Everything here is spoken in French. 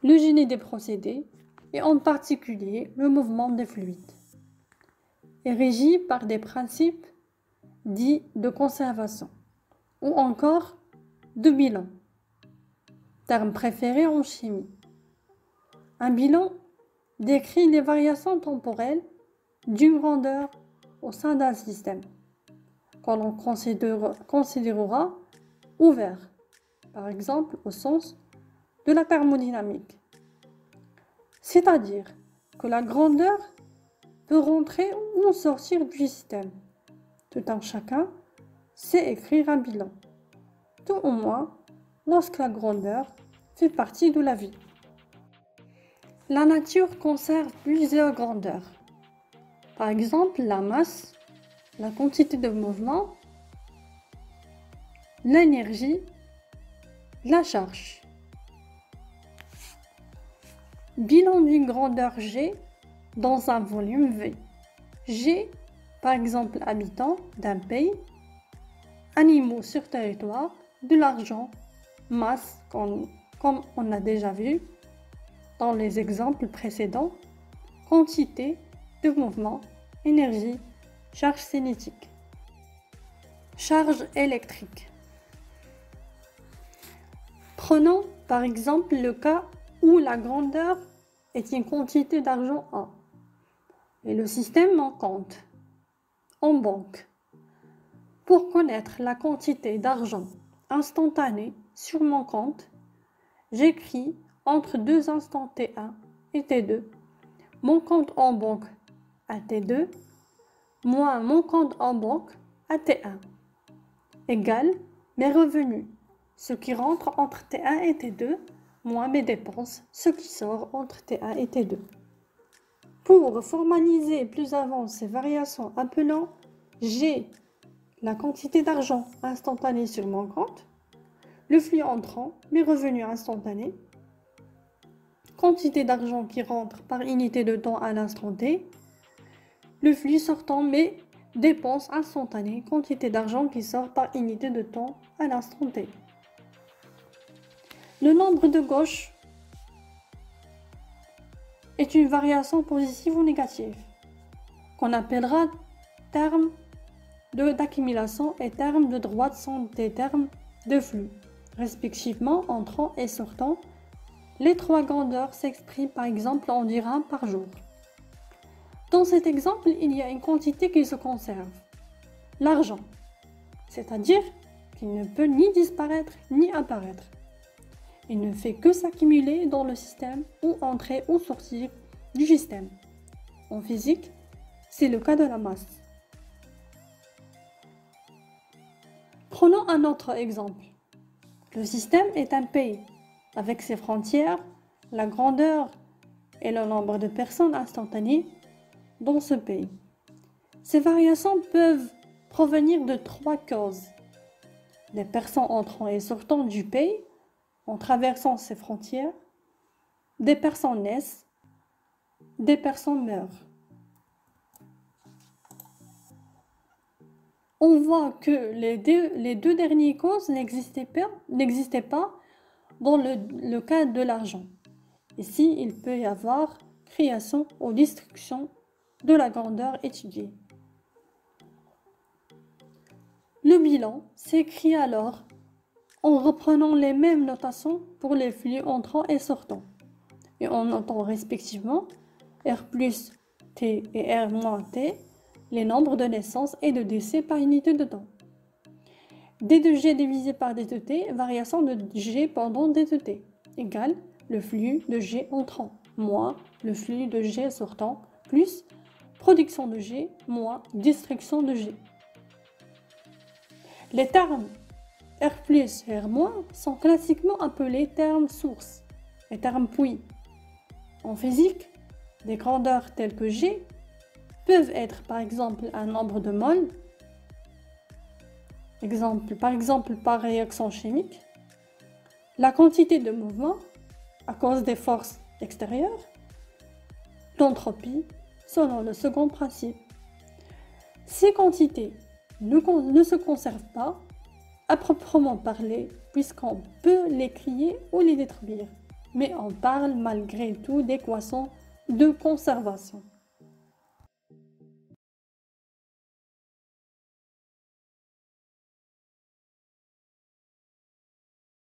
le génie des procédés et en particulier le mouvement des fluides, est régi par des principes dits de conservation ou encore de bilan, terme préféré en chimie. Un bilan décrit les variations temporelles d'une grandeur au sein d'un système qu'on l'on considérera ouvert, par exemple au sens de la thermodynamique. C'est-à-dire que la grandeur peut rentrer ou sortir du système. Tout un chacun sait écrire un bilan, tout au moins lorsque la grandeur fait partie de la vie. La nature conserve plusieurs grandeurs. Par exemple, la masse, la quantité de mouvement, l'énergie, la charge. Bilan d'une grandeur G dans un volume V. G, par exemple, habitants d'un pays, animaux sur territoire, de l'argent, masse, comme on a déjà vu dans les exemples précédents, quantité de mouvement, énergie, charge cinétique. Charge électrique. Prenons par exemple le cas où la grandeur est une quantité d'argent A et le système en compte en banque. Pour connaître la quantité d'argent instantanée sur mon compte, j'écris entre deux instants T1 et T2 mon compte en banque à T2 moins mon compte en banque à T1 égale mes revenus, ce qui rentre entre T1 et T2 moins mes dépenses, ce qui sort entre T1 et T2. Pour formaliser plus avant ces variations appelant G la quantité d'argent instantanée sur mon compte, le flux entrant, mes revenus instantanés, quantité d'argent qui rentre par unité de temps à l'instant T, le flux sortant, mes dépenses instantanées, quantité d'argent qui sort par unité de temps à l'instant T. Le nombre de gauche est une variation positive ou négative, qu'on appellera terme d'accumulation et termes de droite sont des termes de flux, respectivement entrant et sortant. Les trois grandeurs s'expriment par exemple en dirhams par jour. Dans cet exemple, il y a une quantité qui se conserve, l'argent, c'est-à-dire qu'il ne peut ni disparaître ni apparaître. Il ne fait que s'accumuler dans le système ou entrer ou sortir du système. En physique, c'est le cas de la masse. Prenons un autre exemple. Le système est un pays, avec ses frontières, la grandeur et le nombre de personnes instantanées dans ce pays. Ces variations peuvent provenir de trois causes. Des personnes entrant et sortant du pays en traversant ses frontières, des personnes naissent, des personnes meurent. On voit que les deux dernières causes n'existaient pas dans le cas de l'argent. Ici, il peut y avoir création ou destruction de la grandeur étudiée. Le bilan s'écrit alors en reprenant les mêmes notations pour les flux entrants et sortants, et en notant respectivement R plus T et R moins T, les nombres de naissance et de décès par unité de temps. D de G divisé par D de T, variation de G pendant D de T, égale le flux de G entrant, moins le flux de G sortant, plus production de G, moins destruction de G. Les termes R plus et R moins sont classiquement appelés termes sources et termes puits. En physique, des grandeurs telles que G peuvent être par exemple un nombre de moles, par exemple par réaction chimique, la quantité de mouvement à cause des forces extérieures, l'entropie selon le second principe. Ces quantités ne se conservent pas à proprement parler puisqu'on peut les créer ou les détruire. mais on parle malgré tout d'équation de conservation.